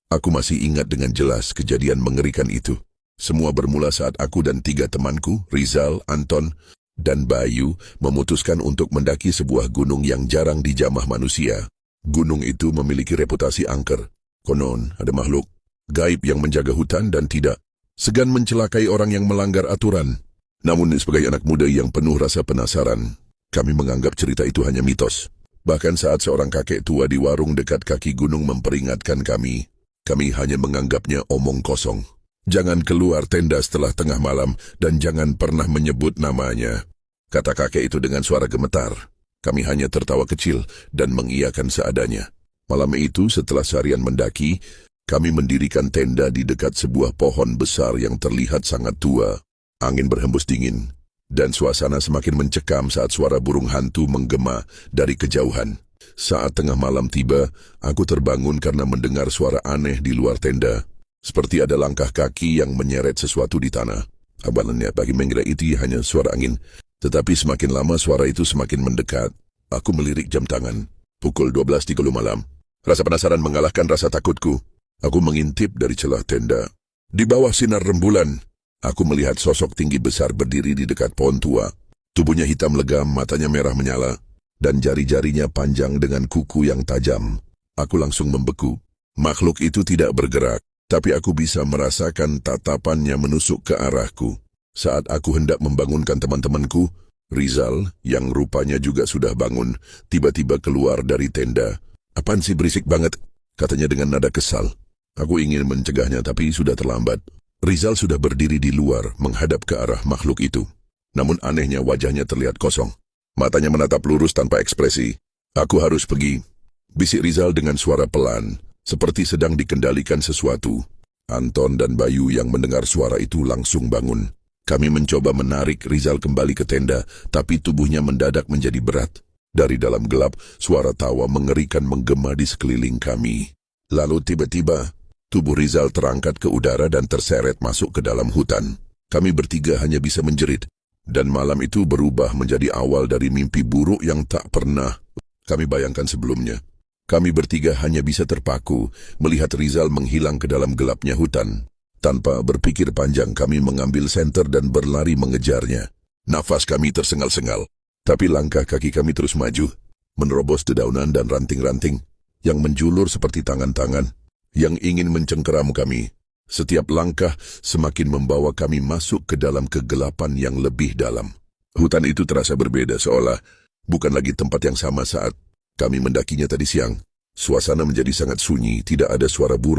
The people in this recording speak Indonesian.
Aku masih ingat dengan jelas kejadian mengerikan itu. Semua bermula saat aku dan 3 temanku, Rizal, Anton, dan Bayu, memutuskan untuk mendaki sebuah gunung yang jarang dijamah manusia. Gunung itu memiliki reputasi angker. Konon ada makhluk gaib yang menjaga hutan dan tidak segan mencelakai orang yang melanggar aturan. Namun sebagai anak muda yang penuh rasa penasaran, kami menganggap cerita itu hanya mitos. Bahkan saat seorang kakek tua di warung dekat kaki gunung memperingatkan kami hanya menganggapnya omong kosong. Jangan keluar tenda setelah tengah malam dan jangan pernah menyebut namanya, kata kakek itu dengan suara gemetar. Kami hanya tertawa kecil dan mengiyakan seadanya. Malam itu setelah seharian mendaki, kami mendirikan tenda di dekat sebuah pohon besar yang terlihat sangat tua. Angin berhembus dingin, dan suasana semakin mencekam saat suara burung hantu menggema dari kejauhan. Saat tengah malam tiba, aku terbangun karena mendengar suara aneh di luar tenda. Seperti ada langkah kaki yang menyeret sesuatu di tanah. Awalnya bagi mengira itu hanya suara angin, tetapi semakin lama suara itu semakin mendekat. Aku melirik jam tangan. Pukul 12.30 malam. Rasa penasaran mengalahkan rasa takutku. Aku mengintip dari celah tenda. Di bawah sinar rembulan, aku melihat sosok tinggi besar berdiri di dekat pohon tua. Tubuhnya hitam legam, matanya merah menyala, dan jari-jarinya panjang dengan kuku yang tajam. Aku langsung membeku. Makhluk itu tidak bergerak, tapi aku bisa merasakan tatapannya menusuk ke arahku. Saat aku hendak membangunkan teman-temanku, Rizal, yang rupanya juga sudah bangun, tiba-tiba keluar dari tenda. "Apaan sih berisik banget?" katanya dengan nada kesal. Aku ingin mencegahnya tapi sudah terlambat. Rizal sudah berdiri di luar menghadap ke arah makhluk itu. Namun anehnya wajahnya terlihat kosong. Matanya menatap lurus tanpa ekspresi. "Aku harus pergi," bisik Rizal dengan suara pelan, seperti sedang dikendalikan sesuatu. Anton dan Bayu yang mendengar suara itu langsung bangun. Kami mencoba menarik Rizal kembali ke tenda, tapi tubuhnya mendadak menjadi berat. Dari dalam gelap, suara tawa mengerikan menggema di sekeliling kami. Lalu tiba-tiba, tubuh Rizal terangkat ke udara dan terseret masuk ke dalam hutan. Kami bertiga hanya bisa menjerit. Dan malam itu berubah menjadi awal dari mimpi buruk yang tak pernah kami bayangkan sebelumnya. Kami bertiga hanya bisa terpaku melihat Rizal menghilang ke dalam gelapnya hutan. Tanpa berpikir panjang kami mengambil senter dan berlari mengejarnya. Nafas kami tersengal-sengal, tapi langkah kaki kami terus maju, menerobos dedaunan dan ranting-ranting yang menjulur seperti tangan-tangan yang ingin mencengkeram kami. Setiap langkah semakin membawa kami masuk ke dalam kegelapan yang lebih dalam. Hutan itu terasa berbeda, seolah bukan lagi tempat yang sama saat kami mendakinya tadi siang. Suasana menjadi sangat sunyi, tidak ada suara burung